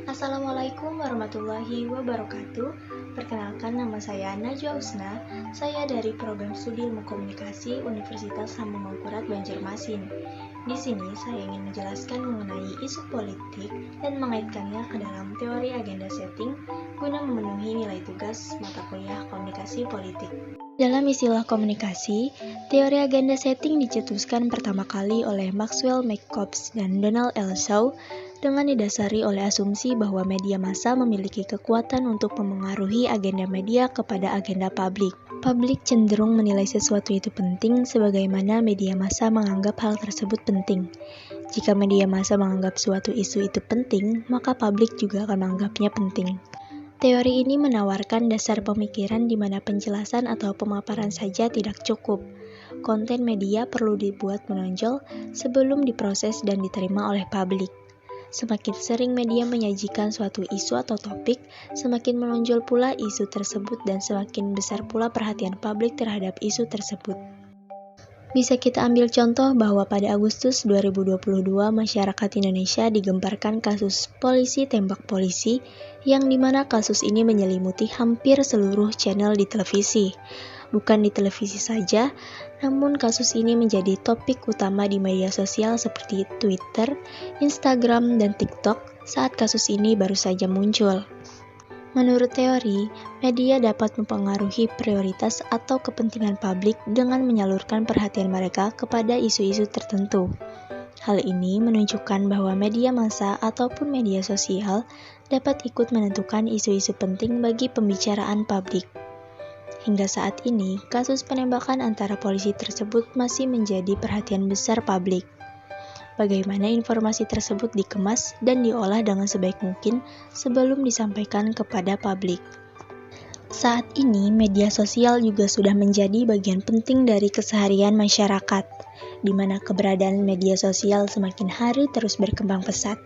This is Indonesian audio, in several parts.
Assalamualaikum warahmatullahi wabarakatuh. Perkenalkan, nama saya Najwa Usna. Saya dari Program Studi Ilmu Komunikasi Universitas Lambung Mangkurat Banjarmasin. Di sini saya ingin menjelaskan mengenai isu politik dan mengaitkannya ke dalam teori agenda setting guna memenuhi nilai tugas mata kuliah komunikasi politik. Dalam istilah komunikasi, teori agenda setting dicetuskan pertama kali oleh Maxwell McCombs dan Donald L. Shaw dengan didasari oleh asumsi bahwa media massa memiliki kekuatan untuk memengaruhi agenda media kepada agenda publik. Publik cenderung menilai sesuatu itu penting sebagaimana media massa menganggap hal tersebut penting. Jika media massa menganggap suatu isu itu penting, maka publik juga akan menganggapnya penting. Teori ini menawarkan dasar pemikiran di mana penjelasan atau pemaparan saja tidak cukup. Konten media perlu dibuat menonjol sebelum diproses dan diterima oleh publik. Semakin sering media menyajikan suatu isu atau topik, semakin menonjol pula isu tersebut dan semakin besar pula perhatian publik terhadap isu tersebut. Bisa kita ambil contoh bahwa pada Agustus 2022 masyarakat Indonesia digemparkan kasus polisi tembak polisi yang dimana kasus ini menyelimuti hampir seluruh channel di televisi. Bukan di televisi saja, namun kasus ini menjadi topik utama di media sosial seperti Twitter, Instagram, dan TikTok saat kasus ini baru saja muncul. Menurut teori, media dapat mempengaruhi prioritas atau kepentingan publik dengan menyalurkan perhatian mereka kepada isu-isu tertentu. Hal ini menunjukkan bahwa media massa ataupun media sosial dapat ikut menentukan isu-isu penting bagi pembicaraan publik. Hingga saat ini, kasus penembakan antara polisi tersebut masih menjadi perhatian besar publik. Bagaimana informasi tersebut dikemas dan diolah dengan sebaik mungkin sebelum disampaikan kepada publik. Saat ini, media sosial juga sudah menjadi bagian penting dari keseharian masyarakat, di mana keberadaan media sosial semakin hari terus berkembang pesat,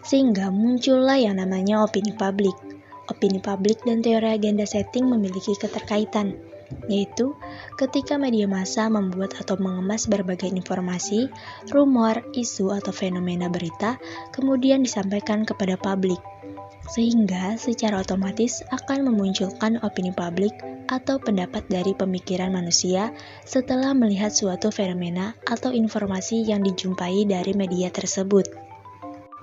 sehingga muncullah yang namanya opini publik. Opini publik dan teori agenda setting memiliki keterkaitan, yaitu ketika media massa membuat atau mengemas berbagai informasi, rumor, isu, atau fenomena berita, kemudian disampaikan kepada publik, sehingga secara otomatis akan memunculkan opini publik atau pendapat dari pemikiran manusia setelah melihat suatu fenomena atau informasi yang dijumpai dari media tersebut.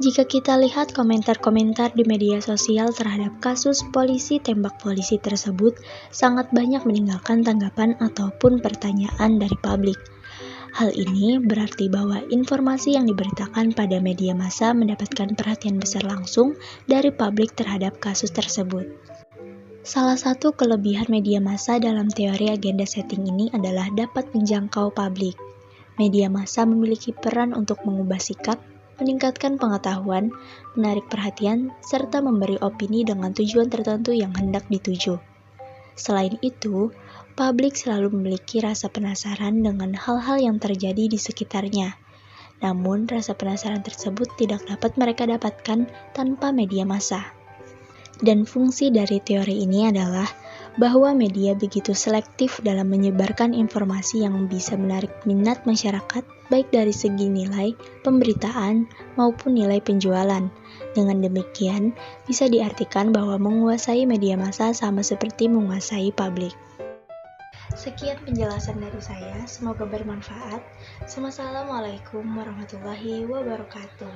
Jika kita lihat komentar-komentar di media sosial terhadap kasus polisi tembak polisi tersebut, sangat banyak meninggalkan tanggapan ataupun pertanyaan dari publik. Hal ini berarti bahwa informasi yang diberitakan pada media massa mendapatkan perhatian besar langsung dari publik terhadap kasus tersebut. Salah satu kelebihan media massa dalam teori agenda setting ini adalah dapat menjangkau publik. Media massa memiliki peran untuk mengubah sikap, meningkatkan pengetahuan, menarik perhatian, serta memberi opini dengan tujuan tertentu yang hendak dituju. Selain itu, publik selalu memiliki rasa penasaran dengan hal-hal yang terjadi di sekitarnya. Namun, rasa penasaran tersebut tidak dapat mereka dapatkan tanpa media massa. Dan fungsi dari teori ini adalah bahwa media begitu selektif dalam menyebarkan informasi yang bisa menarik minat masyarakat, baik dari segi nilai, pemberitaan, maupun nilai penjualan. Dengan demikian, bisa diartikan bahwa menguasai media massa sama seperti menguasai publik. Sekian penjelasan dari saya, semoga bermanfaat. Wassalamualaikum warahmatullahi wabarakatuh.